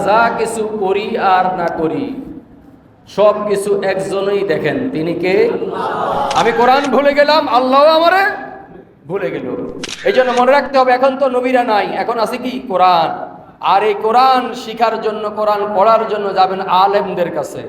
যা কিছু করি আর না করি সব কিছু একজনই দেখেন, তিনি কে? আমি কোরআন ভুলে গেলাম, আল্লাহ আমারে ভুলে গেল। এই জন্য মনে রাখতে হবে, এখন তো নবীরা নাই, এখন আছে কি? কোরআন। আর এই কোরআন শিখার জন্য, কোরআন পড়ার জন্য যাবেন আলেমদের কাছে।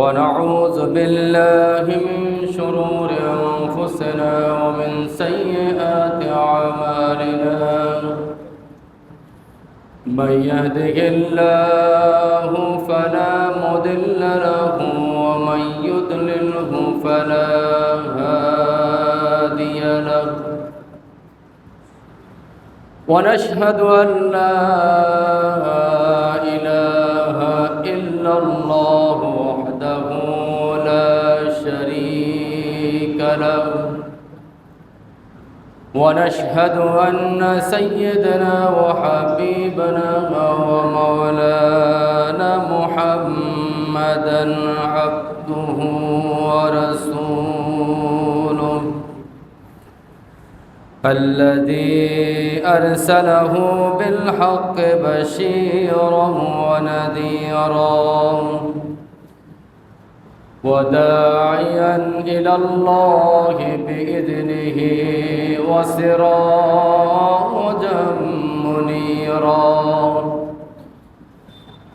ونعوذ بالله من شرور أنفسنا ومن سيئات أعمالنا من يهده الله فلا مضل له ومن يضلله فلا هادي له ونشهد أن لا إله إلا الله وحده لا شريك له ونشهد أن سيدنا وحبيبنا ومولانا محمدا عبده ورسوله الذي أرسله بالحق بشيرا ونذيرا وداعيا إلى الله بإذنه وسراجا منيرا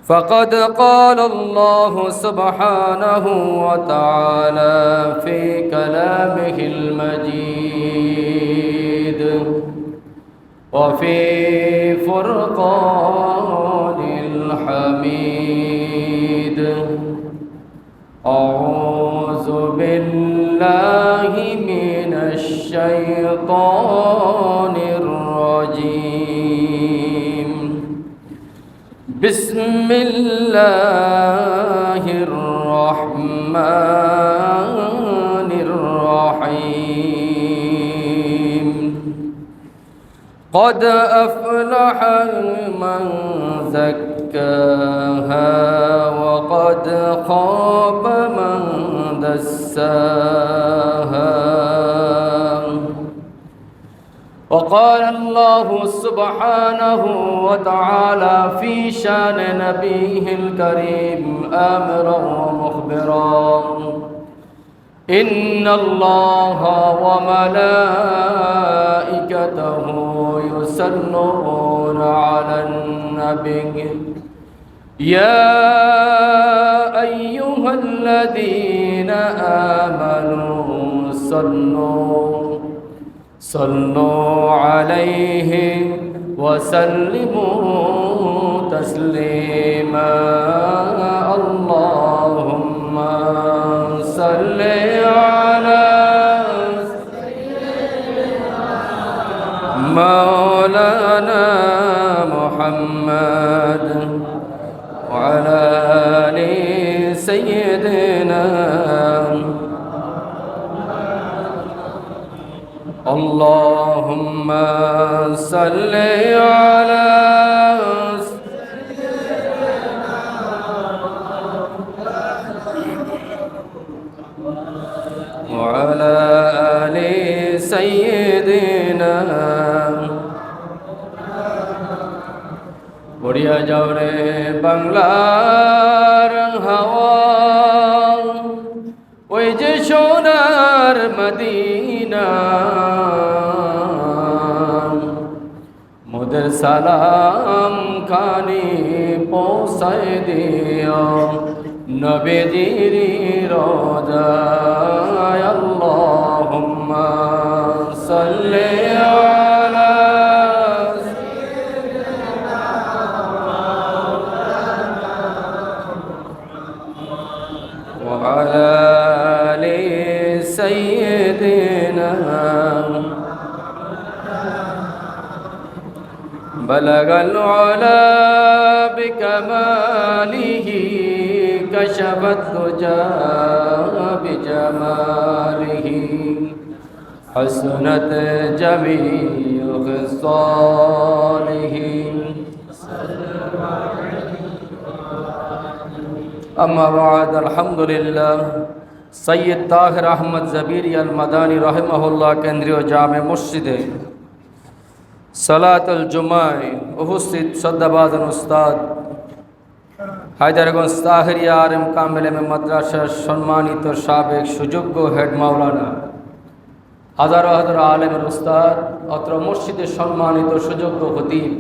فقد قال الله سبحانه وتعالى في كلامه المجيد وفي فرقان الحميد أعوذ بالله من الشيطان الرجيم بسم الله الرحمن الرحيم قد أفلح من زكاها وقد خاب من دساها وقال الله سبحانه وتعالى في شان نبيه الكريم آمرا ومخبرا إن الله وملائكته يصلون على النبي يا أيها الذين آمنوا صلوا عليه وسلموا تسليما اللهم صل على مولانا محمد وعلى آل سيدنا اللهم صل على وعلى آل سيدنا बढ़िया जाओ रे বাংলার হাওয়া ওই যে সোনার মদিনা মোদের সালাম খানি পৌঁছায় দিও নবীজির রোজায় আল্লাহুম্মা সাল্লি আলা وعلى آل سيدنا بلغ العلا بكماله كشف الدجى بجماله حسنت جميع خصاله أما بعد الحمد لله সৈয়দ তাহির আহমদ জবির আল মাদানী রহিমাহুল্লাহ কেন্দ্রীয় জামে মসজিদে সালাতুল জুমায় উপস্থিত শ্রদ্ধাভাজন উস্তাদ হায়দারগঞ্জ তাহিরিয়া আরএম কামিল মাদ্রাসার সম্মানিত সাবেক সুযোগ্য হেড মাওলানা হাজারো হাজারো আলেমের উস্তাদ, অত্র মসজিদের সম্মানিত সুযোগ্য খতিব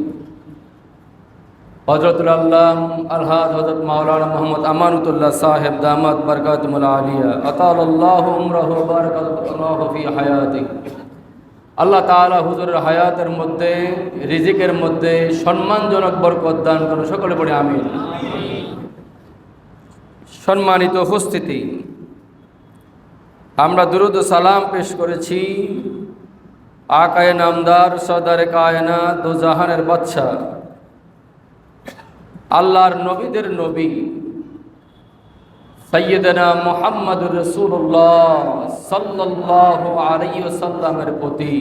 হযরতুল আল্লাম আলহাজ হযরত মাওলানা মোহাম্মদ আমানুতুল্লাহ সাহেব দামাত বরকাতুল আলিয়া আতালাল্লাহু উমরাহু বারাকাতুল্লাহু ফি হায়াতি। আল্লাহ তাআলা হুজুরের হায়াতের মধ্যে, রিজিকের মধ্যে সম্মানজনক বরকত দান করুন, সকলে পড়ে আমিন। সম্মানিত উপস্থিতি, আমরা দুরুদ ও সালাম পেশ করেছি আকায়ে নামদার সরদারে কায়নাত দো জাহানের বাদশা আল্লাহর নবীদের নবী সাইয়্যিদানা মুহাম্মদুর রাসূলুল্লাহ সাল্লাল্লাহু আলাইহি ওয়াসাল্লামের প্রতি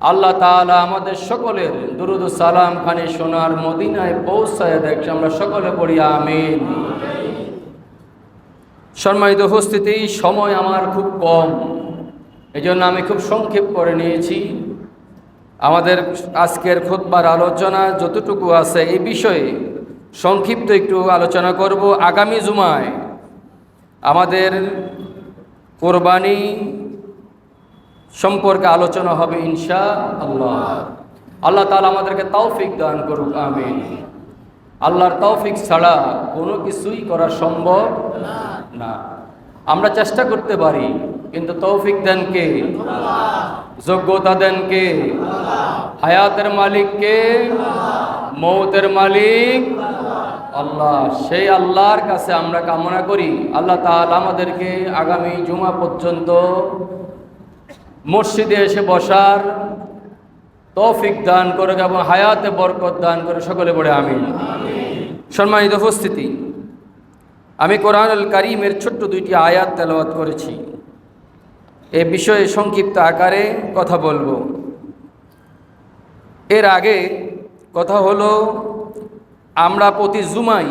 আল্লাহ তাআলা আমাদের সকলের দুরুদ ও সালাম খানি সোনার মদিনায় পৌঁছায় দেখ, আমরা সকলে পড়ি আমিন। সম্মানিত উপস্থিতি, সময় আমার খুব কম, এজন্য আমি খুব সংক্ষেপ করে নিয়েছি। আমাদের আজকের খুতবার আলোচনা যতটুকু আছে এই বিষয়ে সংক্ষিপ্ত একটু আলোচনা করব। আগামী জুমায় আমাদের কোরবানি সম্পর্কে আলোচনা হবে ইনশাআল্লাহ। আল্লাহ তাআলা আমাদেরকে তৌফিক দান করুক, আমিন। আল্লাহর তৌফিক ছাড়া কোনো কিছুই করা সম্ভব না। আমরা চেষ্টা করতে পারি, কিন্তু তৌফিক দেন কে? যোগ্যতা দেন কে? হায়াতের মালিক কে? মৌতের মালিক আল্লাহ। সেই আল্লাহর কাছে আমরা কামনা করি আল্লাহ তাআলা আমাদেরকে আগামী জুমা পর্যন্ত মসজিদে এসে বসার তৌফিক দান করে এবং হায়াতে বরকত দান করে, সকলে পড়ে আমিন। সম্মানিত উপস্থিতি, আমি কোরআনুল কারীমের ছোট্ট দুইটি আয়াত তেলাওয়াত করেছি। এ বিষয়ে সংক্ষিপ্ত আকারে কথা বলবো। এর আগে কথা হলো, আমরা প্রতি জুমাই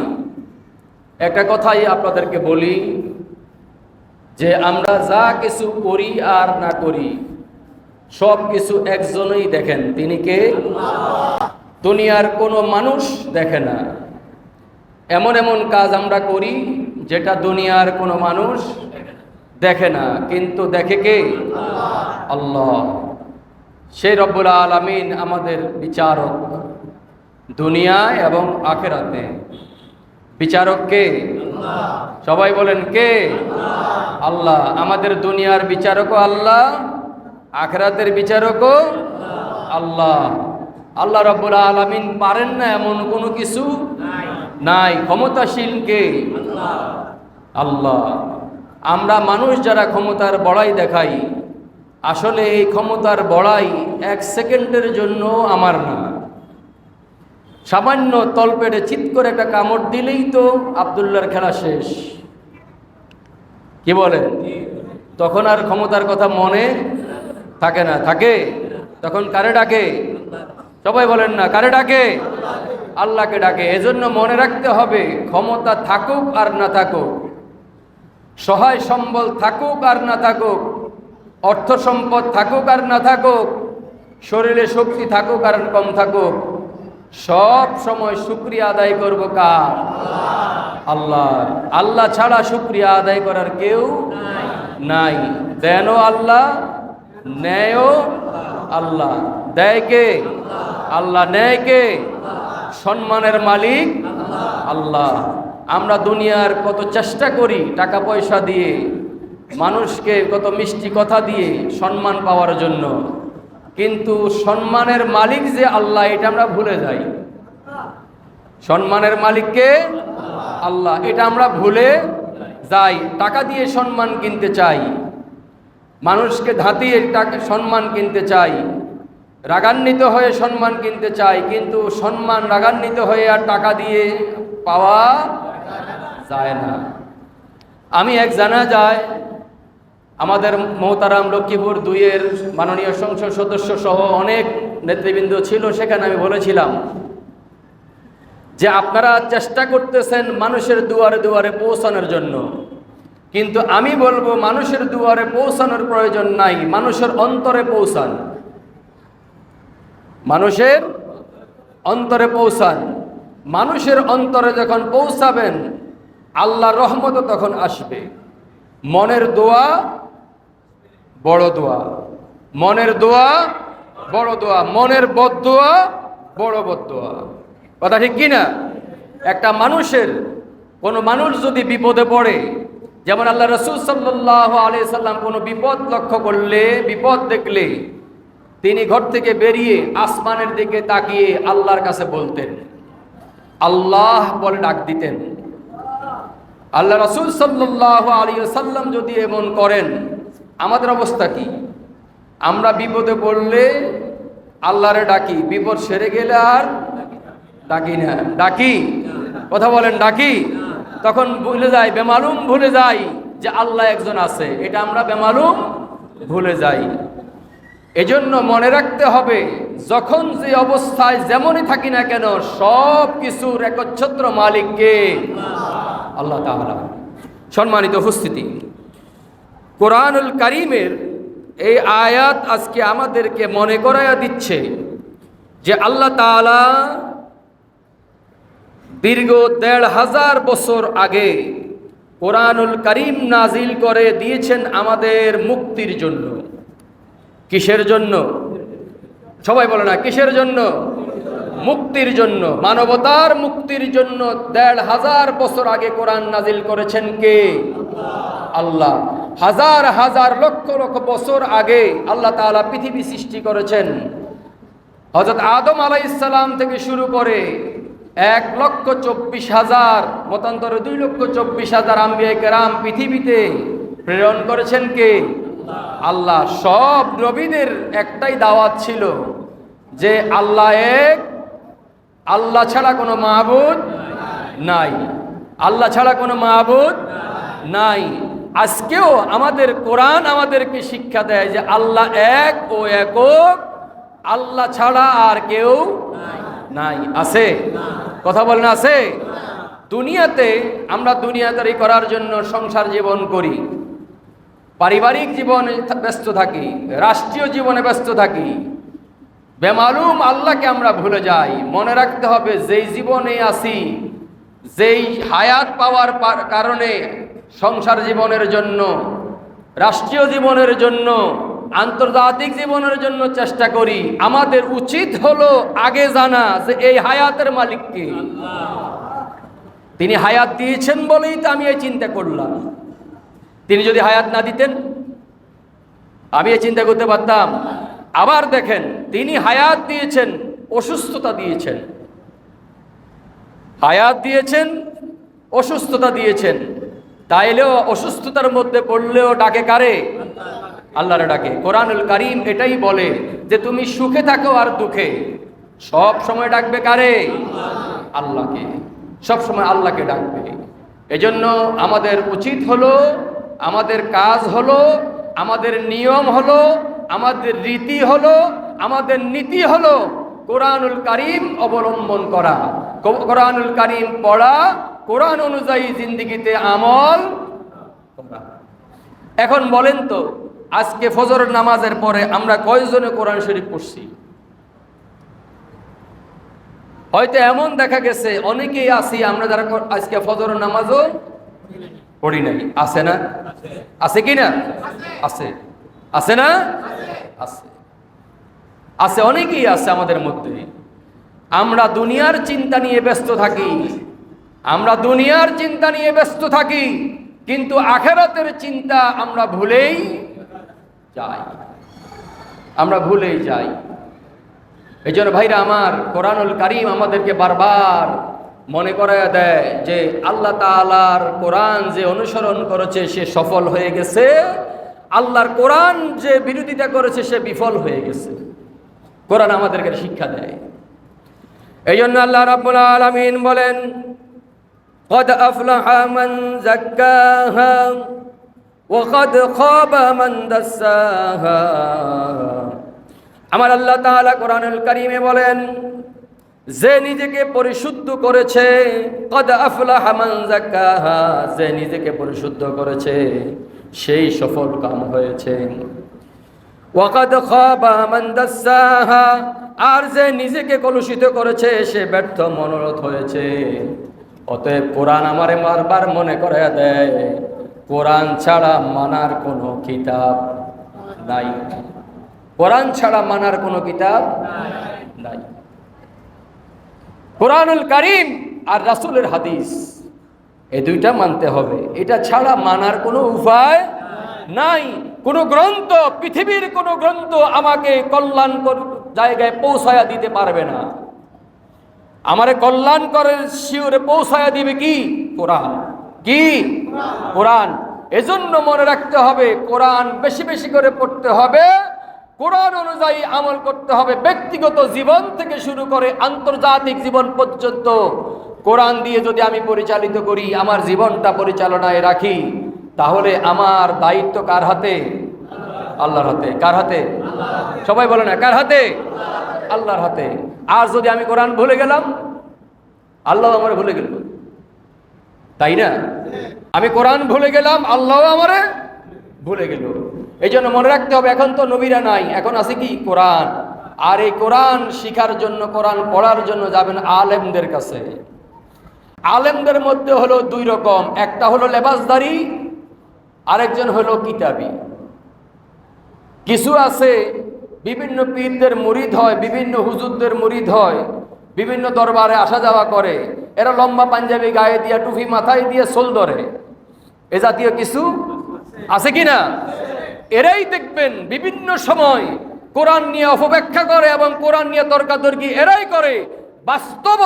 একটা কথাই আপনাদেরকে বলি যে আমরা যা কিছু করি আর না করি সব কিছু একজনই দেখেন, তিনি কে? দুনিয়ার কোনো মানুষ দেখে না। এমন এমন কাজ আমরা করি যেটা দুনিয়ার কোনো মানুষ দেখে না, কিন্তু দেখে কে? আল্লাহ। সেই রব্বুল আলামিন আমাদের বিচারক, দুনিয়ায় এবং আখিরাতে। বিচারক কে? সবাই বলেন কে? আল্লাহ। আমাদের দুনিয়ার বিচারকও আল্লাহ, আখিরাতের বিচারকও আল্লাহ। আল্লাহ রব্বুল আলামিন পারেন না এমন কোনো কিছু নাই। ক্ষমতাশীল কে? আল্লাহ। আমরা মানুষ যারা ক্ষমতার বড়াই দেখাই, আসলে এই ক্ষমতার বড়াই এক সেকেন্ডের জন্য আমার না। সামান্য তলপেটে চিৎ করে একটা কামড় দিলেই তো আব্দুল্লাহর খেলা শেষ। কি বলেন? তখন আর ক্ষমতার কথা মনে থাকে না। থাকে তখন কারে ডাকে? সবাই বলেন না, কারে ডাকে? আল্লাহকে ডাকে। এজন্য মনে রাখতে হবে, ক্ষমতা থাকুক আর না থাকুক, সহায় সম্বল থাকুক আর না থাকুক, অর্থ সম্পদ থাকুক আর না থাকুক, শরীরে শক্তি থাকুক আর কম থাকুক, সব সময় শুকরিয়া আদায় করব কার? আল্লাহ। আল্লাহ ছাড়া শুকরিয়া আদায় করার কেউ নাই। দেনও আল্লাহ, নেয়ও আল্লাহ। দেয় কে? আল্লাহ। নেয় কে? সম্মানের মালিক আল্লাহ। আমরা দুনিয়ার কত চেষ্টা করি টাকা পয়সা দিয়ে, মানুষকে কত মিষ্টি কথা দিয়ে সম্মান পাওয়ার জন্য, কিন্তু সম্মানের মালিক যে আল্লাহ এটা আমরা ভুলে যাই। সম্মানের মালিককে আল্লাহ, এটা আমরা ভুলে যাই। টাকা দিয়ে সম্মান কিনতে চাই, মানুষকে ধাতিয়ে টাকা সম্মান কিনতে চাই, রাগান্বিত হয়ে সম্মান কিনতে চাই, কিন্তু সম্মান রাগান্বিত হয়ে আর টাকা দিয়ে পাওয়া যায় না। আমি এক জানাজায় আমাদের মোহতারাম লক্ষ্মীপুর 2-এর মাননীয় সংসদ সদস্য সহ অনেক নেতৃবৃন্দ ছিল, সেখানে আমি বলেছিলাম যে আপনারা চেষ্টা করতেছেন মানুষের দুয়ারে দুয়ারে পৌঁছানোর জন্য, কিন্তু আমি বলবো মানুষের দুয়ারে পৌঁছানোর প্রয়োজন নাই, মানুষের অন্তরে পৌঁছান, মানুষের অন্তরে পৌঁছান। মানুষের অন্তরে যখন পৌঁছাবেন আল্লাহর রহমতও তখন আসবে। মনের দোয়া বড় দোয়া, মনের দোয়া বড় দোয়া, মনের বদদোয়া বড় বদদোয়া। কথা ঠিক কিনা? একটা মানুষের, কোনো মানুষ যদি বিপদে পড়ে, যেমন আল্লাহ রাসূল সাল্লাল্লাহু আলাইহি সাল্লাম কোনো বিপদ লক্ষ্য করলে, বিপদ দেখলে তিনি ঘর থেকে বেরিয়ে আসমানের দিকে তাকিয়ে আল্লাহর কাছে বলতেন, আল্লাহ বলে ডাক দিতেন। আল্লাহ রাসূল সাল্লাল্লাহু আলাইহি সাল্লাম যদি এমন করেন, আমাদের অবস্থা কি? আমরা বিপদে পড়লে আল্লাহরে ডাকি, বিপদ সেরে গেলে আর ডাকি না। ডাকি? কথা বলেন, ডাকি? তখন ভুলে যাই, বেমালুম ভুলে যাই যে আল্লাহ একজন আছে, এটা আমরা বেমালুম ভুলে যাই। এজন্য মনে রাখতে হবে, যখন যে অবস্থায় যেমনই থাকি না কেন, সব কিছুর একচ্ছত্র মালিক কে? আল্লাহ তাআলা। সম্মানিত উপস্থিতি, কোরআনুল কারীমের এই আয়াত আজকে আমাদেরকে মনে করাইয়া দিচ্ছে যে আল্লাহ তাআলা দীর্ঘ ১৫০০ বছর আগে কোরআনুল কারীম নাজিল করে দিয়েছেন আমাদের মুক্তির জন্য। কিসের জন্য? সবাই বলে না, কিসের জন্য? মুক্তির জন্য, মানবতার মুক্তির জন্য ১৫০০ বছর আগে কোরআন নাজিল করেছেন কে? আল্লাহ। হাজার হাজার লক্ষ লক্ষ বছর আগে আল্লাহ তাআলা পৃথিবী সৃষ্টি করেছেন। হযরত আদম আলাইহিস সালাম থেকে শুরু করে ১,২৪,০০০, মতান্তরে ২,২৪,০০০ আম্বিয়া কেরাম পৃথিবীতে প্রেরণ করেছেন কে? আল্লাহ। সব নবীদের একটাই দাওয়াত ছিল যে আল্লাহ এক, আল্লাহ ছাড়া কোনো মাবুদ নাই, আল্লাহ ছাড়া কোনো মাবুদ নাই। আজকেও আমাদের কোরআন আমাদেরকে শিক্ষা দেয় যে আল্লাহ এক ও একক, আল্লাহ ছাড়া আর কেউ নাই। আছে? কথা বলেন, আছে? দুনিয়াতে আমরা দুনিয়াদারি করার জন্য সংসার জীবন করি, পারিবারিক জীবনে ব্যস্ত থাকি, রাষ্ট্রীয় জীবনে ব্যস্ত থাকি, বেমালুম আল্লাহকে আমরা ভুলে যাই। মনে রাখতে হবে, যেই জীবনে আছি, যেই হায়াত পাওয়ার কারণে সংসার জীবনের জন্য, রাষ্ট্রীয় জীবনের জন্য, আন্তর্জাতিক জীবনের জন্য চেষ্টা করি, আমাদের উচিত হলো আগে জানা যে এই হায়াতের মালিক কে। তিনি হায়াত দিয়েছেন বলেই তো আমি এই চিন্তা করলাম। তিনি যদি হায়াত না দিতেন আমি এই চিন্তা করতে পারতাম? আবার দেখেন, তিনি হায়াত দিয়েছেন, অসুস্থতা দিয়েছেন, হায়াত দিয়েছেন, অসুস্থতা দিয়েছেন। তাইলেও অসুস্থতার মধ্যে পড়লেও ডাকে কারে? আল্লাহরে ডাকে। কোরআনুল কারীম এটাই বলে যে তুমি সুখে থাকো আর দুঃখে সব সময় ডাকবে কারে? আল্লাহকে। সব সময় আল্লাহকে ডাকবে। এজন্য আমাদের উচিত হলো, আমাদের কাজ হলো, আমাদের নিয়ম হলো, আমাদের রীতি হলো, আমাদের নীতি হলো কোরআনুল কারীম অবলম্বন করা, কোরআনুল কারীম পড়া, কোরআন অনুযায়ী জিন্দেগিতে আমল করা। এখন বলেন তো, আজকে ফজর নামাজের পরে আমরা কয়জনে কোরআন শরীফ পড়ছি? হয়তো এমন দেখা গেছে অনেকেই আছি আমরা যারা আজকে ফজর নামাজও পড়ি নাই। আছে না? আছে কি না? আছে। আছে না? আছে। আছে, অনেকেই আছে আমাদের মধ্যে। আমরা দুনিয়ার চিন্তা নিয়ে ব্যস্ত থাকি, আমরা দুনিয়ার চিন্তা নিয়ে ব্যস্ত থাকি, কিন্তু আখিরাতের চিন্তা আমরা ভুলেই যাই, আমরা ভুলেই যাই। এই জন্য ভাইরা আমার, কোরআনুল কারীম আমাদেরকে বারবার মনে করায় দেয় যে আল্লাহ তাআলার কোরআন যে অনুসরণ করেছে সে সফল হয়ে গেছে, আল্লাহর কোরআন যে বিরোধিতা করেছে সে বিফল হয়ে গেছে। কোরআন আমাদেরকে শিক্ষা দেয়। এই জন্য আল্লাহ রাব্বুল আলামিন বলেন, قد أفلح من زكاها وقد خاب من دساها। আমার আল্লাহ তাআলা কোরআনুল কারীমে বলেন, যে নিজেকে পরিশুদ্ধ করেছে, কদ আফলাহা মান যাক্কাহা, যে নিজেকে পরিশুদ্ধ করেছে সেই সফল কাম হয়েছে। ওয়া কদ খাবা মান দাসসাহা, আর যে নিজেকে কলুষিত করেছে সে ব্যর্থ মনোরথ হয়েছে। অতএব কোরআন আমারে বারবার মনে করাইয়া দেয়, কোরআন ছাড়া মানার কোনো কিতাব নাই। কোরআন ছাড়া মানার কোনো কিতাব নাই। কোরআনুল কারীম আর রাসূলের হাদিস, এই দুইটা মানতে হবে। এটা ছাড়া মানার কোনো উপায় নাই। কোনো গ্রন্থ, পৃথিবীর কোনো গ্রন্থ আমাকে কল্যাণকর জায়গায় পৌঁছায়া দিতে পারবে না। আমারে কল্যাণকরের শিওরে পৌঁছায়া দিবে কি? কোরআন। কি? কোরআন। এজন্য মনে রাখতে হবে, কোরআন বেশি বেশি করে পড়তে হবে, কোরআন অনুযায়ী আমল করতে হবে। ব্যক্তিগত জীবন থেকে শুরু করে আন্তর্জাতিক জীবন পর্যন্ত কোরআন দিয়ে যদি আমি পরিচালিত করি, আমার জীবনটা পরিচালনায় রাখি, তাহলে আমার দায়িত্ব কার হাতে? আল্লাহর হাতে। কার হাতে? সবাই বলে না, কার হাতে? আল্লাহর হাতে। আর যদি আমি কোরআন ভুলে গেলাম, আল্লাহ আমার ভুলে গেল, তাই না? আমি কোরআন ভুলে গেলাম, আল্লাহ আমারে ভুলে গেল। এই জন্য মনে রাখতে হবে, এখন তো নবীরা নাই, এখন আছে কি? কোরআন। আর এই কোরআন শিখার জন্য, কোরআন পড়ার জন্য যাবেন আলেমদের কাছে। আলেমদের মধ্যে হলো দুই রকম, একটা হলো লেবাসদারি, আরেকজন হলো কিতাবী। কিছু আছে বিভিন্ন পীরদের মুরিদ হয়, বিভিন্ন হুজুরদের মুরিদ হয়, বিভিন্ন দরবারে আসা যাওয়া করে। এরা লম্বা পাঞ্জাবি গায়ে দিয়া, টুপি মাথায় দিয়ে সোল ধরে। এ জাতীয় কিছু আছে কি না? এরাই দেখবেন বিভিন্ন সময় কোরআন নিয়ে অপব্যাখ্যা করে এবং কোরআন নিয়ে তর্কাতর্কি এরাই করে। বাস্তব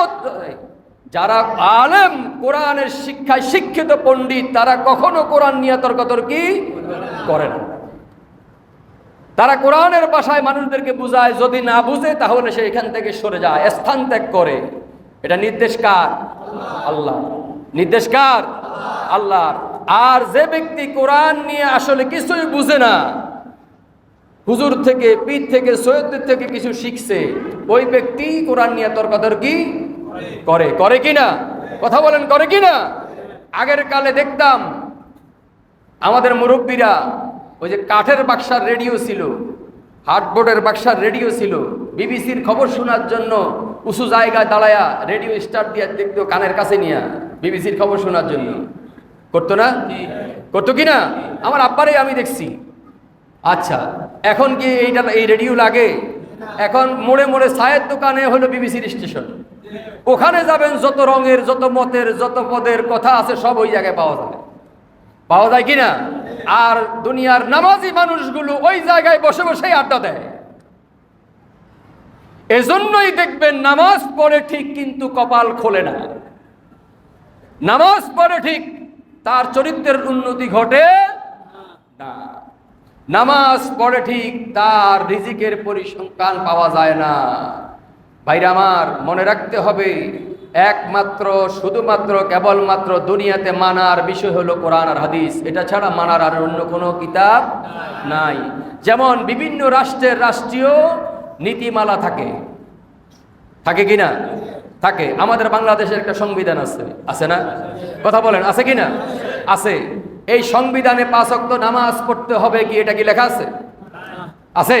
যারা আলেম, কোরআনের শিক্ষায় শিক্ষিত পণ্ডিত, তারা কখনো কোরআন নিয়ে তর্কাতর্কি করে না। তারা কোরআনের ভাষায় মানুষদেরকে বুঝায়, যদি না বুঝে তাহলে সে এখান থেকে সরে যায়, স্থান ত্যাগ করে। এটা নির্দেশ কার? আল্লাহ। নির্দেশ কার? আল্লাহ। আর যে ব্যক্তি কোরআন নিয়ে আসলে কিছুই বুঝে না, হুজুর থেকে, পীর থেকে, সৈয়দদের থেকে কিছু শিখছে, ওই ব্যক্তি কোরআন নিয়ে তর্কাতর্কি করে। করে কিনা? কথা বলেন, করে কিনা? আগের কালে দেখতাম আমাদের মুরব্বীরা, ওই যে কাঠের বাক্সার রেডিও ছিল, হার্ডবোর্ডের বাক্সার রেডিও ছিল, বিবিসির খবর শোনার জন্য উঁচু জায়গায় দাঁড়ায়া রেডিও স্টার্ট দিয়ে দেখতো, কানের কাছে নিয়ে বিবিসির খবর শোনার জন্য। করতো না? করতো কিনা? আমার আব্বারে আমি দেখছি। আচ্ছা, এখন কি এই রেডিও লাগে? এখন মোড়ে মোড়ে চায়ের দোকানে হলো বিবিসির স্টেশন। ওখানে যাবেন, যত রঙের, যত মতের, যত পদের কথা আছে সব ওই জায়গায় পাওয়া যায়। পাওয়া যায় কিনা? আর দুনিয়ার নামাজি মানুষগুলো ওই জায়গায় বসে বসেই আড্ডা দেয়। এজন্যই দেখবেন নামাজ পড়ে ঠিক, কিন্তু কপাল খোলে না। নামাজ পড়ে ঠিক, তার চরিত্রের উন্নতি ঘটে না। নামাজ পড়ে ঠিক, তার রিজিকের পরিসংখ্যান পাওয়া যায় না। ভাইরা আমার, মনে রাখতে হবে, একমাত্র, শুধুমাত্র, কেবলমাত্র দুনিয়াতে মানার বিষয় হলো কোরআন আর হাদিস। এটা ছাড়া মানার আর অন্য কোনো কিতাব নাই। যেমন বিভিন্ন রাষ্ট্রের রাষ্ট্রীয় নীতিমালা থাকে, থাকে কিনা? থাকে। আমাদের বাংলাদেশের একটা সংবিধান আছে, আছে না? কথা বলেন, আছে কিনা? আছে। এই সংবিধানে 5 ওয়াক্ত নামাজ পড়তে হবে, কি এটা কি লেখা আছে? আছে?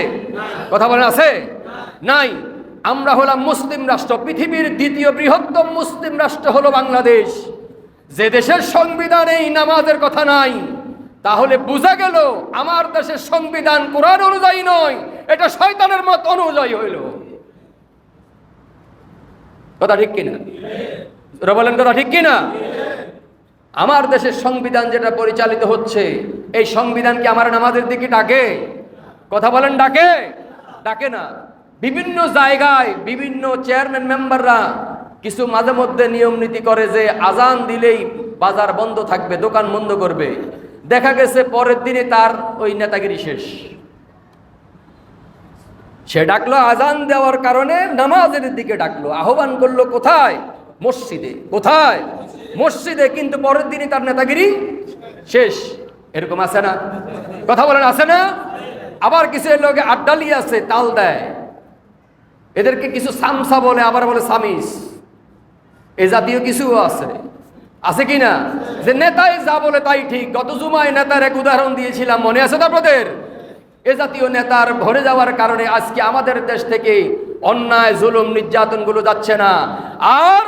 কথা বলেন, আছে? নাই। আমরা হলাম মুসলিম রাষ্ট্র, পৃথিবীর দ্বিতীয় বৃহত্তম মুসলিম রাষ্ট্র হলো বাংলাদেশ। যে দেশের সংবিধানে এই নামাজের কথা নাই, তাহলে বোঝা গেল আমার দেশের সংবিধান কোরআন অনুযায়ী নয়, এটা শয়তানের মত অনুযায়ী হইল। কথা ঠিক কিনা? বলেন, কথা ঠিক কিনা? আমার দেশের সংবিধান যেটা পরিচালিত হচ্ছে, এই সংবিধান কি আমার নামাজের দিকে ডাকে? কথা বলেন, ডাকে? ডাকে না। বিভিন্ন জায়গায় বিভিন্ন চেয়ারম্যান মেম্বাররা কিছু মাঝে মধ্যে নিয়ম নীতি করে যে আজান দিলেই বাজার বন্ধ থাকবে, দোকান বন্ধ করবে। দেখা গেছে পরের দিনে তার ওই নেতাগিরি শেষ। সে ডাকলো আজান দেওয়ার কারণে, নামাজের দিকে ডাকলো, আহ্বান করলো কোথায়? মসজিদে। কোথায়? মসজিদে। কিন্তু পরের দিনই তার নেতাগিরি শেষ। এরকম আছে না? কথা বলেন, আছে না? আবার কিছু লোকে আড্ডালি আছে, তাল দেয়। এদেরকে কিছু সামসা বলে, আবার বলে সামিস, এ জাতীয় কিছু আছে কি না? যে নেতাই যা বলে তাই ঠিক। গত জুমায় নেতার এক উদাহরণ দিয়েছিলাম, মনে আছে তো আপনাদের? এ জাতীয় নেতার ভরে যাওয়ার কারণে আজকে আমাদের দেশ থেকে অন্যায়, জুলুম, নির্যাতনগুলো যাচ্ছে না। আর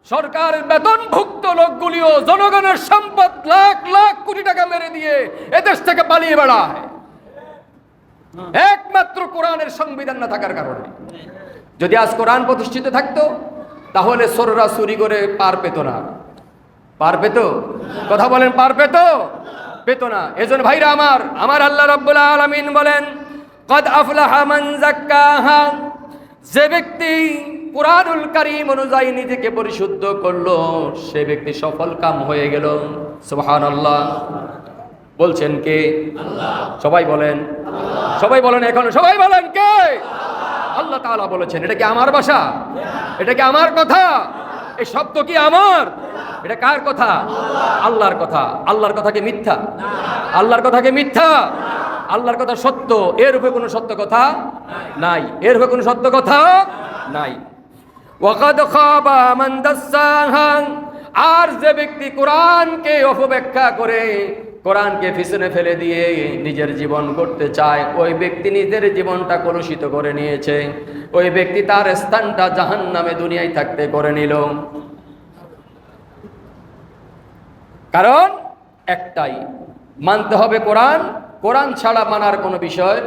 সরকার বেতনভুক্ত লোকগুলিও জনগণের সম্পদ লাখ লাখ কোটি টাকা মেরে দিয়ে এদেশ থেকে পালিয়ে বেড়ায়, একমাত্র কোরআনের সংবিধান না থাকার কারণে। যদি আজ কোরআন প্রতিষ্ঠিত থাকতো তাহলে চোররা চুরি করে পার পেত না। পার পেত? কথা বলেন, পার পেত? পেত না। এজন্য ভাইরা আমার আল্লাহ রাব্বুল আলামিন বলেন, কদ আফলাহা মান যাক্কাহা, যে ব্যক্তি কুরআনুল কারীম অনুযায়ী নিজেকে পরিশুদ্ধ করলো সে ব্যক্তি সফল কাম হয়ে গেল। সুবহানাল্লাহ। বলছেন কে? আল্লাহ। সবাই বলেন আল্লাহ। সবাই বলেন, এখন সবাই বলেন কে? আল্লাহ তাআলা বলেছেন। এটা কি আমার ভাষা? এটা কি আমার কথা? এই শব্দ কি আমার? এটা কার কথা? আল্লাহর কথা। আল্লাহর কথা কি মিথ্যা? আল্লাহর কথা কি মিথ্যা? আল্লাহর কথা সত্য, এর উপরে কোনো সত্য কথা নাই। এর উপরে কোনো সত্য কথা নাই। ওয়াকাদ খাবা মান দাসসাহা, আর যে ব্যক্তি কোরআনকে অপব্যাখ্যা করে, কোরআনকে পিছনে ফেলে দিয়ে নিজের জীবন করতে চায়, ওই ব্যক্তি নিজের জীবনটা কলুষিত করে নিয়েছে। ওই ব্যক্তি তার স্থানটা জাহান্নামে দুনিয়ায় থাকতে করে নিল। কারণ একটাই, মানতে হবে কোরআন। কোরআন ছাড়া মানার কোনো বিষয়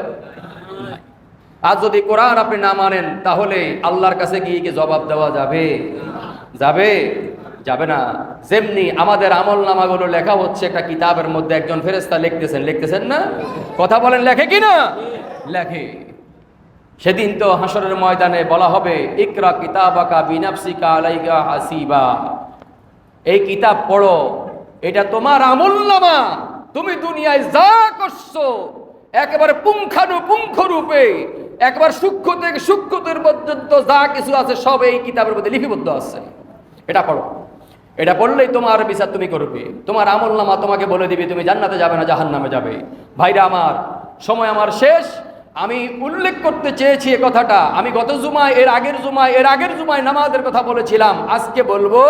নাই। আর যদি কোরআন আপনি না মানেন তাহলে আল্লাহর কাছে গিয়ে কি জবাব দেওয়া যাবে? যাবে না। যেমনি আমাদের আমল নামাগুলো লেখা হচ্ছে একটা কিতাবের মধ্যে, একজন ফেরেশতা লিখতেছেন না? কথা বলেন, লেখে কি না? লেখে। সেদিন তো হাসরের ময়দানে বলা হবে, ইকরা কিতাবাকা বিনাফসিকা আলাইকা হাসিবা, এই কিতাব পড়ো, এটা তোমার আমলনামা। তুমি দুনিয়ায় যা করছো একেবারে পুঙ্খানুপুঙ্খ রূপে, একবার সূক্ষ্ম থেকে সূক্ষ্মতর পর্যন্ত যা কিছু আছে সব এই কিতাবের মধ্যে লিপিবদ্ধ আছে। এটা পড়ো। এটা পড়লেই তোমার বিচার তুমি করবে। তোমার আমলনামা তোমাকে বলে দিবে তুমি জান্নাতে যাবে না জাহান্নামে যাবে। ভাইরা আমার, সময় আমার শেষ। আমি উল্লেখ করতে চেয়েছি এ কথাটা। আমি গত জুমায়, এর আগের জুমায় নামাজের কথা বলেছিলাম। আজকে বলবো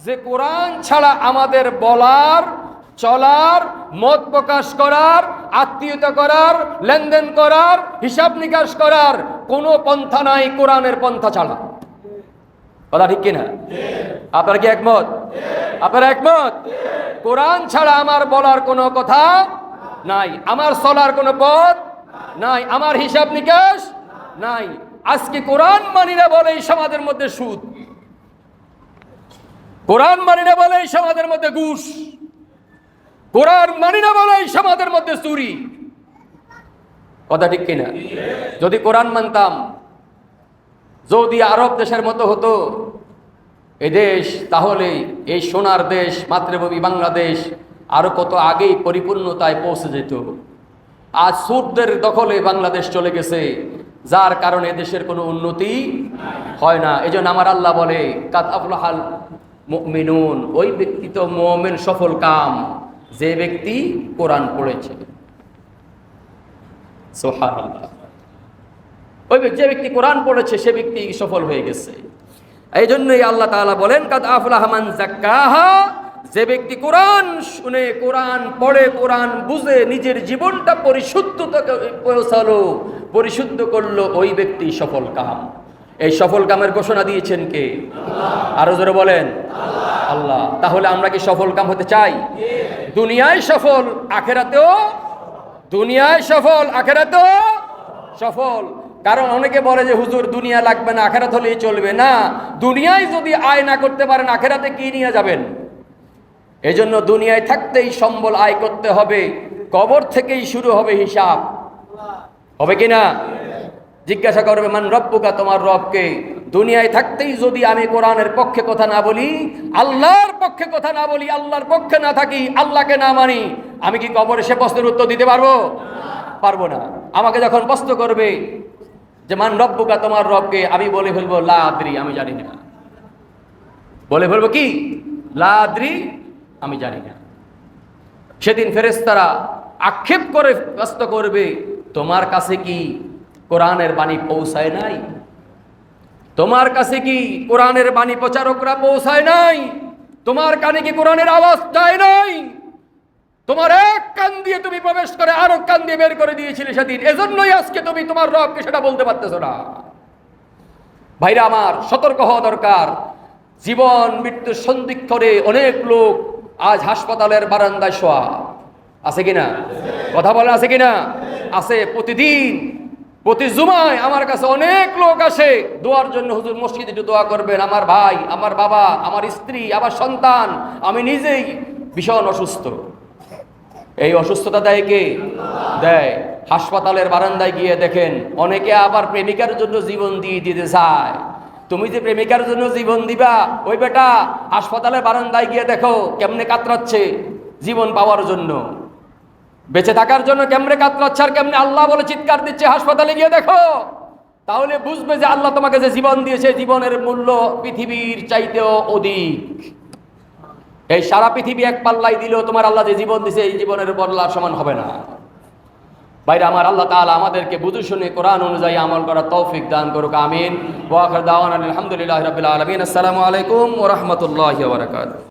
যে কোরআন ছাড়া আমাদের বলার, চলার, মত প্রকাশ করার, আত্মীয়তা করার, লেনদেন করার, হিসাব নিকাশ করার কোনো পন্থা নাই কোরআনের পন্থা ছাড়া। কথা ঠিক কিনা? আপনারা কি একমত? আপনারা একমত? কোরআন ছাড়া আমার বলার কোনো কথা নাই, আমার চলার কোনো পথ নাই, আমার হিসাব নিকাশ নাই। আজকে কোরআন মানি না বলে এই সমাজের মধ্যে সুদ, কোরআন মানি না বলে এই সমাজের মধ্যে ঘুষ, কোরআন মানি না বলে এই সমাজের মধ্যে চুরি। কথা ঠিক কিনা? যদি কোরআন মানতাম, যদি আরব দেশের মতো হতো এ দেশ, তাহলে এই সোনার দেশ মাতৃভূমি বাংলাদেশ আরো কত আগেই পরিপূর্ণতায় পৌঁছে যেত। আজ সুদদের দখলে বাংলাদেশ চলে গেছে, যার কারণে দেশের কোনো উন্নতি হয় না। এজন্য আমার আল্লাহ বলে, কাদ আফলাহাল মুমিনুন, ওই ব্যক্তি তো মুমিন, সফল কাম যে ব্যক্তি কোরআন পড়েছে। সুবহানাল্লাহ। যে ব্যক্তি কোরআন পড়েছে সে ব্যক্তি সফল হয়ে গেছে। এই জন্যই আল্লাহ তাআলা বলেন, কাদ আফলাহা মান যাক্কাহা, যে ব্যক্তি কোরআন শুনে, কোরআন পড়ে, কোরআন বুঝে নিজের জীবনটা পরিশুদ্ধতাকে পৌঁছালো, পরিশুদ্ধ করলো, ওই ব্যক্তি সফল কাম। এই সফল কামের ঘোষণা দিয়েছেন কে? আল্লাহ। আরো জোরে বলেন আল্লাহ। তাহলে আমরা কি সফল কাম হতে চাই? দুনিয়ায় সফল, আখেরাতেও, দুনিয়ায় সফল, আখেরাতেও সফল। কারণ অনেকে বলে যে হুজুর দুনিয়া লাগবে না, আখেরাত হলেই চলবে। না, দুনিয়ায় যদি আয় না করতে পারেন আখেরাতে কি নিয়ে যাবেন? এজন্য দুনিয়ায় থাকতেই সম্বল আয় করতে হবে, কবর থেকেই শুরু হবে হিসাব। হবে কিনা? জিজ্ঞাসা করবে মান রব্বুকা, তোমার রবকে। দুনিয়ায় থাকতেই যদি আমি কোরআনের পক্ষে কথা না বলি, আল্লাহর পক্ষে কথা না বলি, আল্লাহর পক্ষে না থাকি, আল্লাহকে না মানি, আমি কি কবরে সে প্রশ্নের উত্তর দিতে পারবো? পারবো না। আমাকে যখন প্রশ্ন করবে যে মান রব্বুকা, তোমার রবকে, আমি বলে ফেলবো লা আদ্রি, আমি জানি না। বলে ফেলবো কি? লা আদ্রি, আমি জানি না। সেদিন ফেরেশতারা আক্ষেপ করে প্রশ্ন করবে, তোমার কাছে কি কোরআনের বাণী পৌঁছায় নাই? তোমার কাছে কি কোরআনের বাণী প্রচারকরা পৌঁছায় নাই? তোমার কানে কি কোরআনের আওয়াজ যায় নাই? তোমার এক কান দিয়ে তুমি প্রবেশ করে আরেক কান দিয়ে বের করে দিয়েছিলে সেদিন, এজন্যই আজকে তুমি তোমার রবকে সেটা বলতে পারতেছো না। ভাইরা আমার, সতর্ক হওয়া দরকার। জীবন মৃত্যুর সন্ধিক্ষণে অনেক লোক আজ হাসপাতালের বারান্দায় শোয়া আছে কিনা? কথা বলে আছে কিনা? আছে। প্রতিদিন প্রতি জুমায় আমার কাছে অনেক লোক আসে দোয়ার জন্য, হুজুর মসজিদে একটু দোয়া করবেন, আমার ভাই, আমার বাবা, আমার স্ত্রী, আমার সন্তান, আমি নিজেই ভীষণ অসুস্থ। এই অসুস্থতা দেয় কে? দেয়। হাসপাতালের বারান্দায় গিয়ে দেখেন অনেকে আবার প্রেমিকার জন্য জীবন দিয়ে দিতে চায়। তুমি যে প্রেমিকার জন্য জীবন দিবা, ওই বেটা হাসপাতালের বারান্দায় গিয়ে দেখো কেমনে কাতরাচ্ছে জীবন পাওয়ার জন্য, বেঁচে থাকার জন্য কেমনে কাতরাচ্ছে, আর কেমনে আল্লাহ বলে চিৎকার দিচ্ছে। হাসপাতালে গিয়ে দেখো, তাহলে বুঝবে যে আল্লাহ তোমাকে যে জীবন দিয়েছে, জীবনের মূল্য পৃথিবীর চাইতেও অধিক। এই সারা পৃথিবী এক পাল্লাই দিলেও তোমার আল্লাহ যে জীবন দিয়েছে এই জীবনের বদলার সমান হবে না। ভাইরা আমার, আল্লাহ তাআলা আমাদেরকে বুঝে শুনে কোরআন অনুযায়ী আমল করার তৌফিক দান করুক। আমিন। ওয়া আখিরু দাওয়ানা আলহামদুলিল্লাহি রাব্বিল আলামিন। আসসালামু আলাইকুম ওয়া রাহমাতুল্লাহি ওয়া বারাকাতুহু।